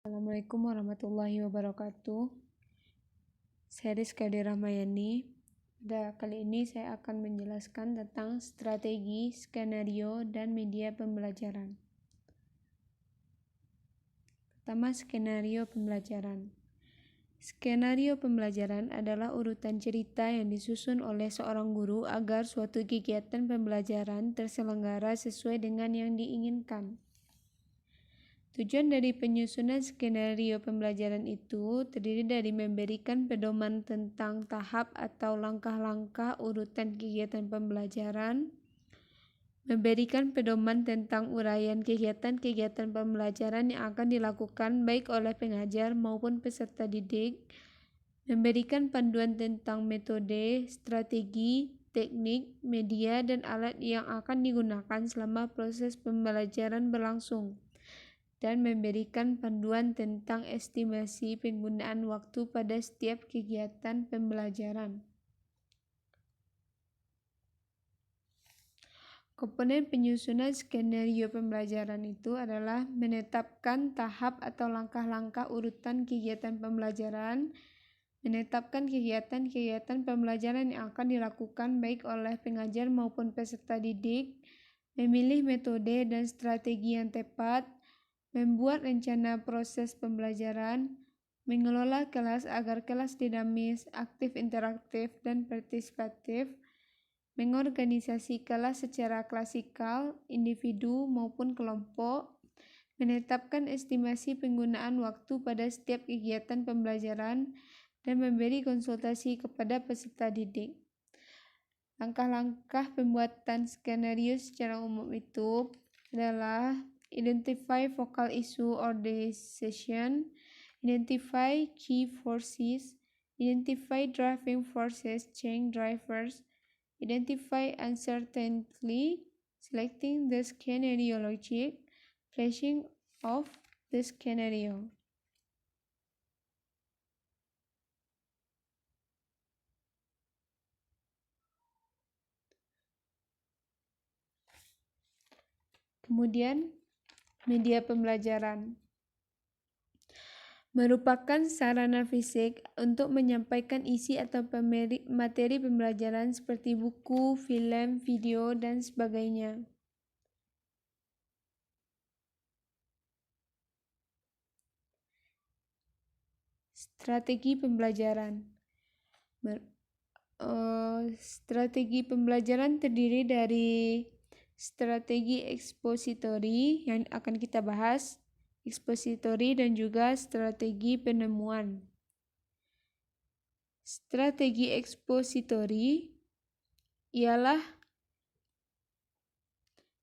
Assalamualaikum warahmatullahi wabarakatuh. Saya Rizka Ramayani. Pada kali ini saya akan menjelaskan tentang strategi, skenario, dan media pembelajaran. Pertama, skenario pembelajaran. Skenario pembelajaran adalah urutan cerita yang disusun oleh seorang guru agar suatu kegiatan pembelajaran terselenggara sesuai dengan yang diinginkan. Tujuan dari penyusunan skenario pembelajaran itu terdiri dari memberikan pedoman tentang tahap atau langkah-langkah urutan kegiatan pembelajaran, memberikan pedoman tentang uraian kegiatan-kegiatan pembelajaran yang akan dilakukan baik oleh pengajar maupun peserta didik, memberikan panduan tentang metode, strategi, teknik, media, dan alat yang akan digunakan selama proses pembelajaran berlangsung, dan memberikan panduan tentang estimasi penggunaan waktu pada setiap kegiatan pembelajaran. Komponen penyusunan skenario pembelajaran itu adalah menetapkan tahap atau langkah-langkah urutan kegiatan pembelajaran, menetapkan kegiatan-kegiatan pembelajaran yang akan dilakukan baik oleh pengajar maupun peserta didik, memilih metode dan strategi yang tepat, membuat rencana proses pembelajaran, mengelola kelas agar kelas dinamis, aktif interaktif, dan partisipatif, mengorganisasi kelas secara klasikal, individu maupun kelompok, menetapkan estimasi penggunaan waktu pada setiap kegiatan pembelajaran, dan memberi konsultasi kepada peserta didik. Langkah-langkah pembuatan skenario secara umum itu adalah identify focal issue or decision, identify key forces, identify driving forces, change drivers, identify uncertainty, selecting the scenario logic, fleshing of the scenario. Kemudian, media pembelajaran merupakan sarana fisik untuk menyampaikan isi atau materi pembelajaran seperti buku, film, video, dan sebagainya. Strategi pembelajaran. Strategi pembelajaran terdiri dari strategi ekspositori yang akan kita bahas, ekspositori dan juga strategi penemuan. Strategi ekspositori ialah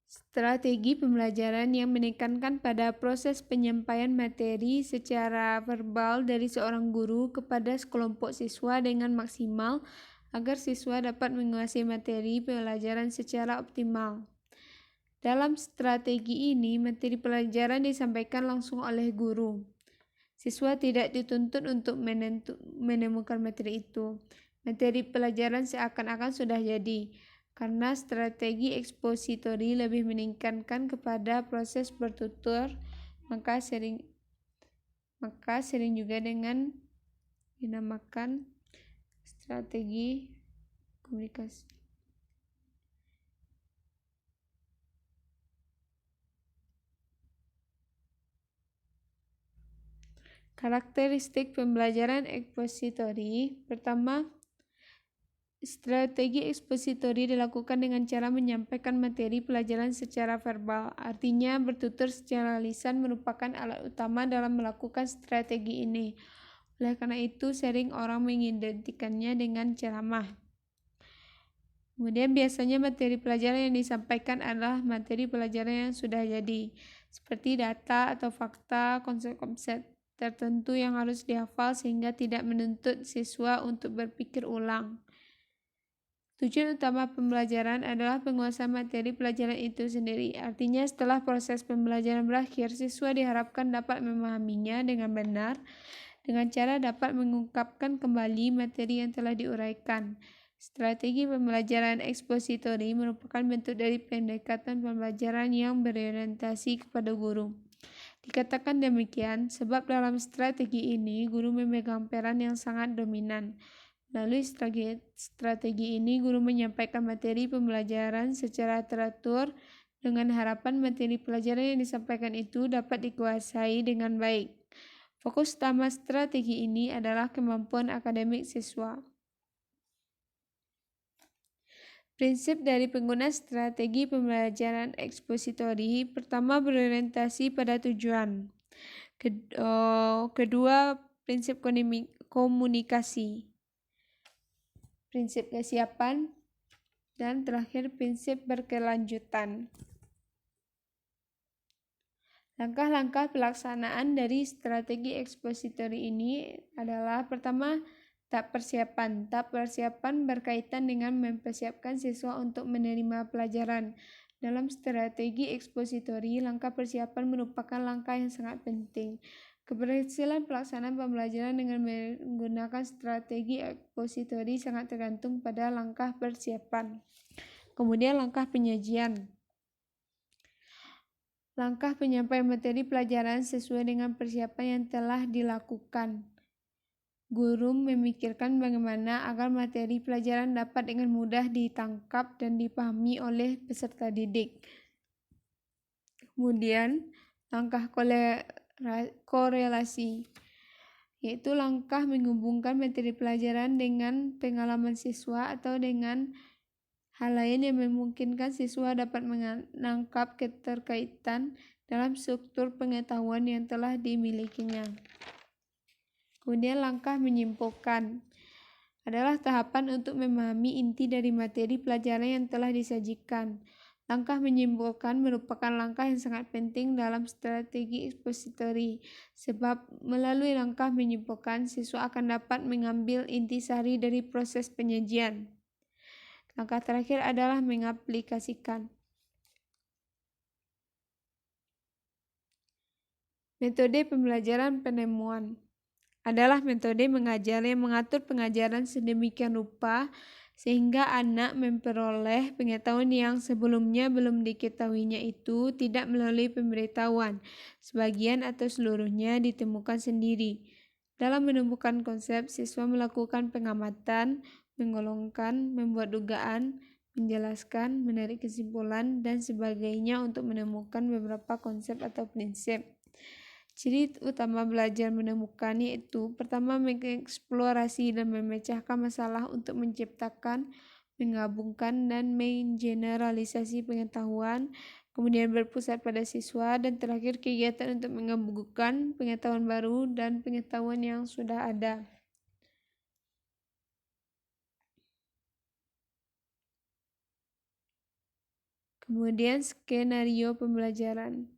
strategi pembelajaran yang menekankan pada proses penyampaian materi secara verbal dari seorang guru kepada sekelompok siswa dengan maksimal agar siswa dapat menguasai materi pelajaran secara optimal. Dalam strategi ini, materi pelajaran disampaikan langsung oleh guru. Siswa tidak dituntut untuk menemukan materi itu. Materi pelajaran seakan-akan sudah jadi, karena strategi ekspositori lebih meningkatkan kepada proses bertutur, maka sering juga dengan dinamakan strategi komunikasi. Karakteristik pembelajaran ekspositori. Pertama, strategi ekspositori dilakukan dengan cara menyampaikan materi pelajaran secara verbal. Artinya, bertutur secara lisan merupakan alat utama dalam melakukan strategi ini. Oleh karena itu, sering orang mengidentikannya dengan ceramah. Kemudian biasanya materi pelajaran yang disampaikan adalah materi pelajaran yang sudah jadi, seperti data atau fakta, konsep-konsep tertentu yang harus dihafal sehingga tidak menuntut siswa untuk berpikir ulang. Tujuan utama pembelajaran adalah penguasaan materi pelajaran itu sendiri. Artinya setelah proses pembelajaran berakhir, siswa diharapkan dapat memahaminya dengan benar dengan cara dapat mengungkapkan kembali materi yang telah diuraikan. Strategi pembelajaran ekspositori merupakan bentuk dari pendekatan pembelajaran yang berorientasi kepada guru. Dikatakan demikian sebab dalam strategi ini guru memegang peran yang sangat dominan. Melalui strategi ini guru menyampaikan materi pembelajaran secara teratur dengan harapan materi pelajaran yang disampaikan itu dapat dikuasai dengan baik. Fokus utama strategi ini adalah kemampuan akademik siswa. Prinsip dari pengguna strategi pembelajaran ekspositori pertama berorientasi pada tujuan. Kedua, prinsip komunikasi. Prinsip kesiapan dan terakhir prinsip berkelanjutan. Langkah-langkah pelaksanaan dari strategi ekspositori ini adalah pertama, tahap persiapan berkaitan dengan mempersiapkan siswa untuk menerima pelajaran. Dalam strategi ekspositori, langkah persiapan merupakan langkah yang sangat penting. Keberhasilan pelaksanaan pembelajaran dengan menggunakan strategi ekspositori sangat tergantung pada langkah persiapan. Kemudian langkah penyajian. Langkah penyampaian materi pelajaran sesuai dengan persiapan yang telah dilakukan. Guru memikirkan bagaimana agar materi pelajaran dapat dengan mudah ditangkap dan dipahami oleh peserta didik. Kemudian, langkah korelasi, yaitu langkah menghubungkan materi pelajaran dengan pengalaman siswa atau dengan hal lain yang memungkinkan siswa dapat menangkap keterkaitan dalam struktur pengetahuan yang telah dimilikinya. Kemudian langkah menyimpulkan adalah tahapan untuk memahami inti dari materi pelajaran yang telah disajikan. Langkah menyimpulkan merupakan langkah yang sangat penting dalam strategi ekspositori, sebab melalui langkah menyimpulkan, siswa akan dapat mengambil intisari dari proses penyajian. Langkah terakhir adalah mengaplikasikan. Metode pembelajaran penemuan adalah metode mengajar yang mengatur pengajaran sedemikian rupa sehingga anak memperoleh pengetahuan yang sebelumnya belum diketahuinya itu tidak melalui pemberitahuan. Sebagian atau seluruhnya ditemukan sendiri. Dalam menemukan konsep, siswa melakukan pengamatan, menggolongkan, membuat dugaan, menjelaskan, menarik kesimpulan, dan sebagainya untuk menemukan beberapa konsep atau prinsip. Ciri utama belajar menemukan yaitu pertama mengeksplorasi dan memecahkan masalah untuk menciptakan, menggabungkan, dan mengeneralisasi pengetahuan, kemudian berpusat pada siswa, dan terakhir kegiatan untuk menggabungkan pengetahuan baru dan pengetahuan yang sudah ada. Kemudian skenario pembelajaran.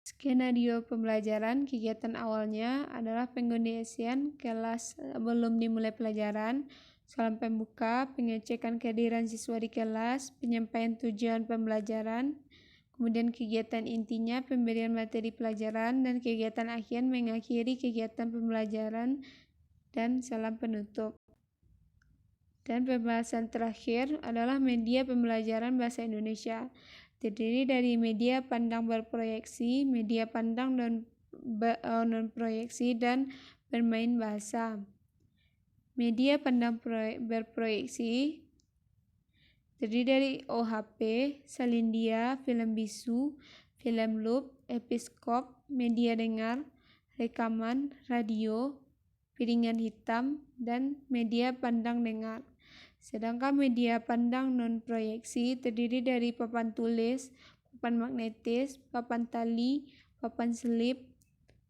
Skenario pembelajaran kegiatan awalnya adalah pengondisian kelas sebelum dimulai pelajaran, salam pembuka, pengecekan kehadiran siswa di kelas, penyampaian tujuan pembelajaran, kemudian kegiatan intinya pemberian materi pelajaran, dan kegiatan akhir mengakhiri kegiatan pembelajaran dan salam penutup. Dan pembahasan terakhir adalah media pembelajaran bahasa Indonesia. Terdiri dari media pandang berproyeksi, media pandang non-proyeksi, dan bermain bahasa. Media pandang berproyeksi terdiri dari OHP, Salindia, film bisu, film loop, episkop, media dengar, rekaman, radio, piringan hitam, dan media pandang dengar. Sedangkan media pandang non-proyeksi terdiri dari papan tulis, papan magnetis, papan tali, papan selip,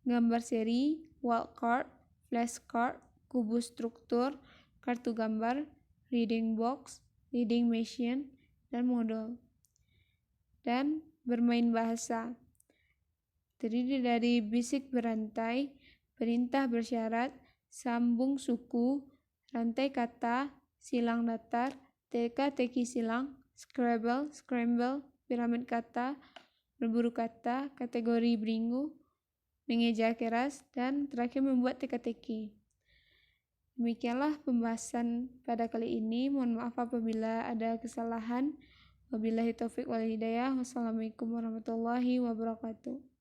gambar seri, wildcard, flashcard, kubus struktur, kartu gambar, reading box, reading machine, dan modul. Dan bermain bahasa terdiri dari bisik berantai, perintah bersyarat, sambung suku, rantai kata, silang datar, teka-teki silang, Scrabble, scramble, piramid kata, berburu kata, kategori beringu, mengeja keras, dan terakhir membuat teka-teki. Demikianlah pembahasan pada kali ini. Mohon maaf apabila ada kesalahan. Wabillahi taufiq wal hidayah. Wassalamualaikum warahmatullahi wabarakatuh.